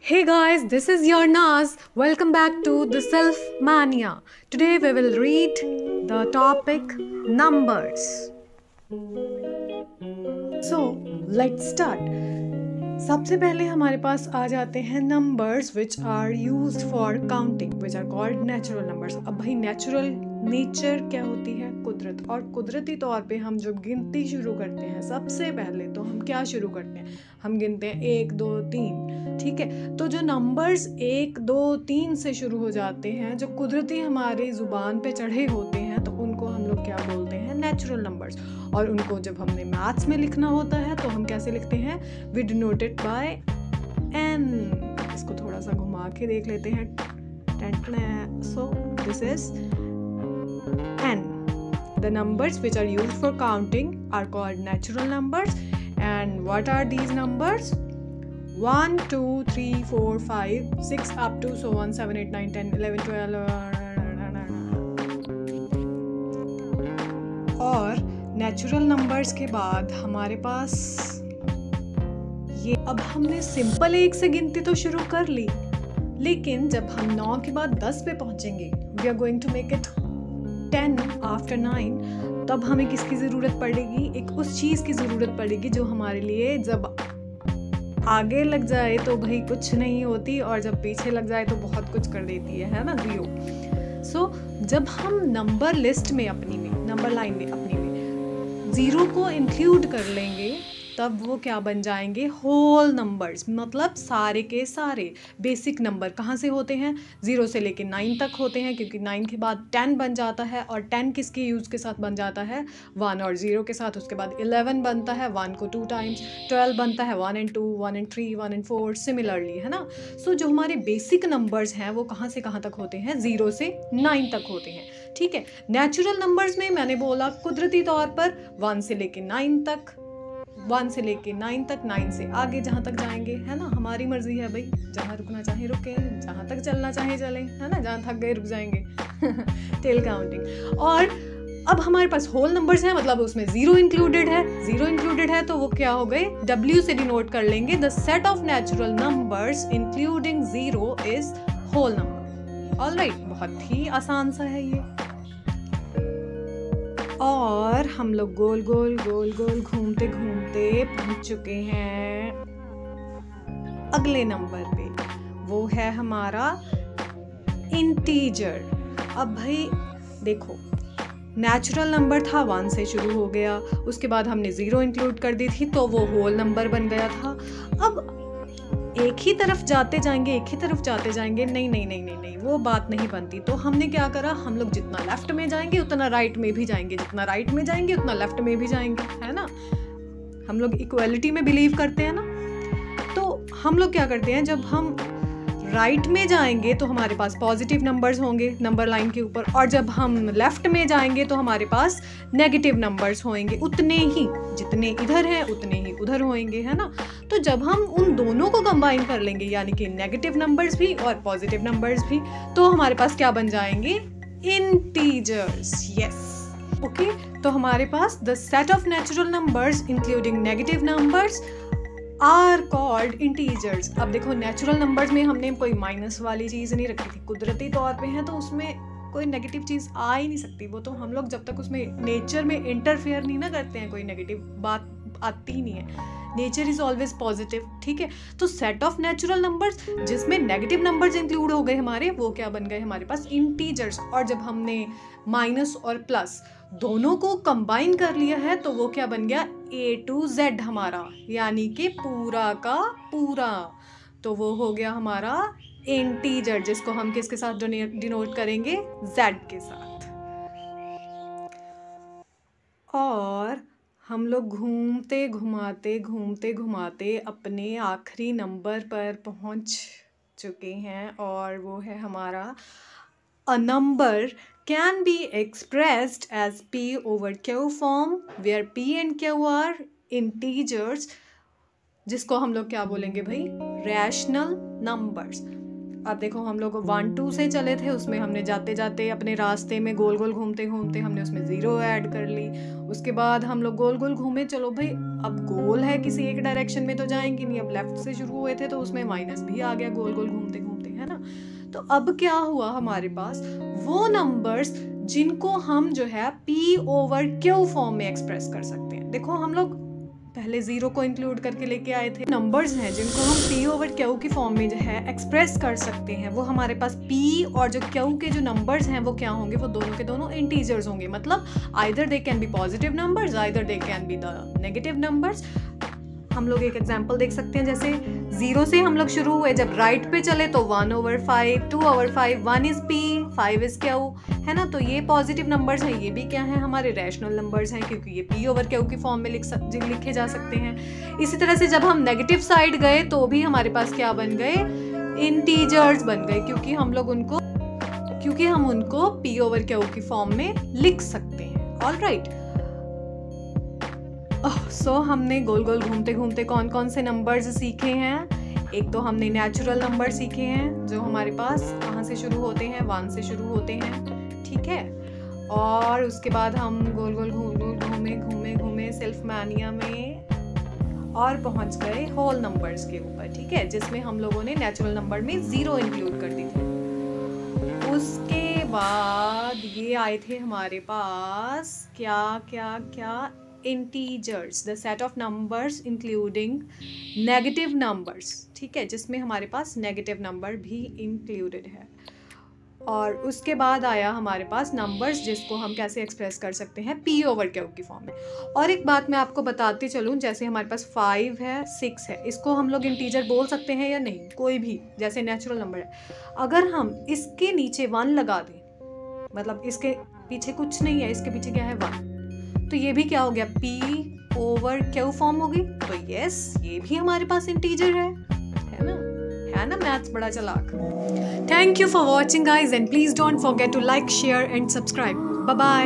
Hey guys, this is your Naz. Welcome back to the Self Mania. Today we will read the topic numbers. So, let's start. सबसे पहले हमारे पास आ जाते हैं numbers which are used for counting which are called natural numbers. अब भाई natural nature क्या होती है? कुदरत। और कुदरती तौर पे हम जब गिनती शुरू करते हैं सबसे पहले तो हम क्या शुरू करते हैं? हम गिनते हैं 1 2 3। ठीक है, तो जो नंबर्स 1 2 3 से शुरू हो जाते हैं, जो कुदरती हमारी ज़ुबान पे चढ़े होते हैं, तो उनको हम लोग क्या बोलते हैं? Natural numbers. और उनको जब हमने मैथ्स में लिखना होता है तो हम कैसे लिखते हैं? We denote it by n। इसको थोड़ा सा घुमा के देख लेते हैं। So this is n. The numbers which are used for counting are called natural numbers. And what are these numbers? 1 2 3 4 5 6 up to so on 7 8 9 10 11 12 और नेचुरल नंबर्स के बाद हमारे पास ये, अब हमने सिंपल 1 से गिनती तो शुरू कर ली, लेकिन जब हम 9 के बाद 10 पे पहुंचेंगे, we are going to make it 10 after 9, तब हमें किसकी ज़रूरत पड़ेगी? एक उस चीज़ की ज़रूरत पड़ेगी जो हमारे लिए जब आगे लग जाए तो भाई कुछ नहीं होती, और जब पीछे लग जाए तो बहुत कुछ कर देती है ना? 0। सो जब हम नंबर लिस्ट में अपनी में, नंबर लाइन में अपनी में 0 को इंक्लूड कर लेंगे, तब वो क्या बन जाएंगे? Whole numbers. मतलब सारे के सारे बेसिक नंबर कहाँ से होते हैं? 0 से लेके 9 तक होते हैं, क्योंकि 9 के बाद 10 बन जाता है, और 10 किसके यूज़ के साथ बन जाता है? 1 और 0 के साथ। उसके बाद 11 बनता है 1 को 2 टाइम्स, 12 बनता है 1 and 2, 1 and 3, 1 and 4 सिमिलरली, है ना? सो जो हमारे बेसिक नंबर्स हैं वो कहाँ से कहाँ तक होते हैं? 0 से 9 तक होते हैं। ठीक है, नेचुरल नंबर्स में मैंने बोला कुदरती तौर पर 1 से लेके 9 तक, 1 से लेके 9 तक, 9 से आगे जहाँ तक जाएंगे, है ना? हमारी मर्जी है भाई, जहाँ रुकना चाहे रुके, जहाँ तक चलना चाहे चले, है ना? जहाँ थक गए रुक जाएंगे। Tell counting. और अब हमारे पास होल नंबर्स हैं, मतलब उसमें 0 इंक्लूडेड है। 0 इंक्लूडेड है तो वो क्या हो गए? W से डिनोट कर लेंगे। The set of natural numbers including 0 is whole number. Alright, बहुत ही आसान सा है ये। और हम लोग गोल गोल गोल गोल घूमते घूमते पहुंच चुके हैं अगले नंबर पे। वो है हमारा इंटीजर। अब भाई देखो, नेचुरल नंबर था 1 से शुरू हो गया, उसके बाद हमने 0 इंक्लूड कर दी थी तो वो होल नंबर बन गया था। अब एक ही तरफ जाते जाएंगे, एक ही तरफ जाते जाएंगे, नहीं नहीं नहीं नहीं नहीं, वो बात नहीं बनती। तो हमने क्या करा? हम लोग जितना लेफ्ट में जाएंगे उतना राइट में भी जाएंगे, जितना राइट में जाएंगे उतना लेफ्ट में भी जाएंगे, है ना? हम लोग इक्वालिटी में बिलीव करते हैं ना? तो हम लोग क्या करते हैं, जब हम राइट में जाएंगे तो हमारे पास पॉजिटिव नंबर्स होंगे नंबर लाइन के ऊपर, और जब हम लेफ्ट में जाएंगे तो हमारे पास नेगेटिव नंबर्स होंगे। उतने ही जितने इधर हैं उतने ही उधर होंगे, है ना? तो जब हम उन दोनों को कंबाइन कर लेंगे, यानी कि नेगेटिव नंबर्स भी और पॉजिटिव नंबर्स भी, तो हमारे पास क्या बन जाएंगे? इंटीजर्स। Yes, okay. तो हमारे पास the set of natural numbers including negative numbers are called integers. अब देखो, नेचुरल नंबर्स में हमने कोई माइनस वाली चीज़ नहीं रखी थी, कुदरती तौर पे है तो उसमें कोई नेगेटिव चीज़ आ ही नहीं सकती। वो तो हम लोग जब तक उसमें नेचर में इंटरफेयर नहीं ना करते हैं, कोई नेगेटिव बात आती ही नहीं है। Nature is always positive. ठीक है, तो सेट ऑफ नेचुरल नंबर्स जिसमें नेगेटिव नंबर्स इंक्लूड हो गए हमारे, वो क्या बन गए? हमारे पास इंटीजर्स। और जब हमने माइनस और प्लस दोनों को कंबाइन कर लिया है तो वो क्या बन गया? A to Z हमारा, यानी कि पूरा का पूरा। तो वो हो गया हमारा इंटीजर, जिसको हम किसके साथ डिनोट करेंगे? Z के साथ। और हम लोग घूमते घुमाते घूमते घुमाते अपने आखिरी नंबर पर पहुंच चुके हैं, और वो है हमारा A number can be expressed as P over Q form, where P and Q are integers, जिसको हम लोग क्या बोलेंगे भाई? Rational numbers. अब देखो हम लोग 1 2 से चले थे, उसमें हमने जाते जाते अपने रास्ते में गोल गोल घूमते घूमते हमने उसमें 0 ऐड कर ली। उसके बाद हम लोग गोल गोल घूमे, चलो भाई अब गोल है किसी एक डायरेक्शन में तो जाएंगे नहीं, अब लेफ्ट से शुरू हुए थे तो उसमें माइनस भी आ गया गोल गोल घूमते घूमते, है ना। तो अब क्या हुआ, हमारे पास वो नंबर्स जिनको हम जो है P/Q फॉर्म में एक्सप्रेस कर सकते हैं। देखो हम लोग पहले 0 को इंक्लूड करके लेके आए थे, नंबर्स हैं जिनको हम P/Q की फॉर्म में जो है एक्सप्रेस कर सकते हैं, वो हमारे पास P और जो Q के जो नंबर्स हैं वो क्या होंगे, वो दोनों के दोनों इंटीजर्स होंगे। मतलब either they can be positive numbers, either they can be the negative numbers. हम लोग एक एग्जांपल देख सकते हैं, जैसे 0 से हम लोग शुरू हुए, जब राइट पे चले तो 1/5, 2/5, 1 इज P, 5 इज Q, है ना। तो ये पॉजिटिव नंबर्स हैं, ये भी क्या है, हमारे रैशनल नंबर्स हैं, क्योंकि ये P/Q की फॉर्म में लिखे जा सकते हैं। इसी तरह से जब हम नेगेटिव साइड गए तो भी हमारे पास क्या बन गए, इंटीजर्स बन गए, क्योंकि हम उनको P/Q की फॉर्म में लिख सकते हैं। ऑलराइट, सो हमने गोल गोल घूमते घूमते कौन कौन से नंबर्स सीखे हैं। एक तो हमने नेचुरल नंबर सीखे हैं जो हमारे पास कहाँ से शुरू होते हैं, 1 से शुरू होते हैं, ठीक है। और उसके बाद हम गोल गोल घूमे सेल्फ मैनिया में और पहुंच गए होल नंबर्स के ऊपर, ठीक है, जिसमें हम लोगों ने नेचुरल नंबर में 0 इंक्लूड कर दी थी। उसके बाद ये आए थे हमारे पास क्या integers, the set of numbers including negative numbers, ठीक है, जिसमें हमारे पास नेगेटिव नंबर भी इंक्लूडेड है। और उसके बाद आया हमारे पास नंबर्स जिसको हम कैसे एक्सप्रेस कर सकते हैं P/Q की फॉर्म में। और एक बात मैं आपको बताती चलूँ, जैसे हमारे पास 5 है, 6 है, इसको हम लोग इंटीजर बोल सकते हैं या नहीं, कोई भी, जैसे नेचुरल नंबर है। अगर हम इसके नीचे 1 लगा दें, मतलब इसके पीछे कुछ नहीं है, इसके पीछे क्या है, 1, तो ये भी क्या हो गया, P/Q फॉर्म होगी। तो यस, ये भी हमारे पास इंटीजर है ना। मैथ्स बड़ा चालाक। Thank you for watching guys, and please don't forget to like, share and subscribe. Bye bye.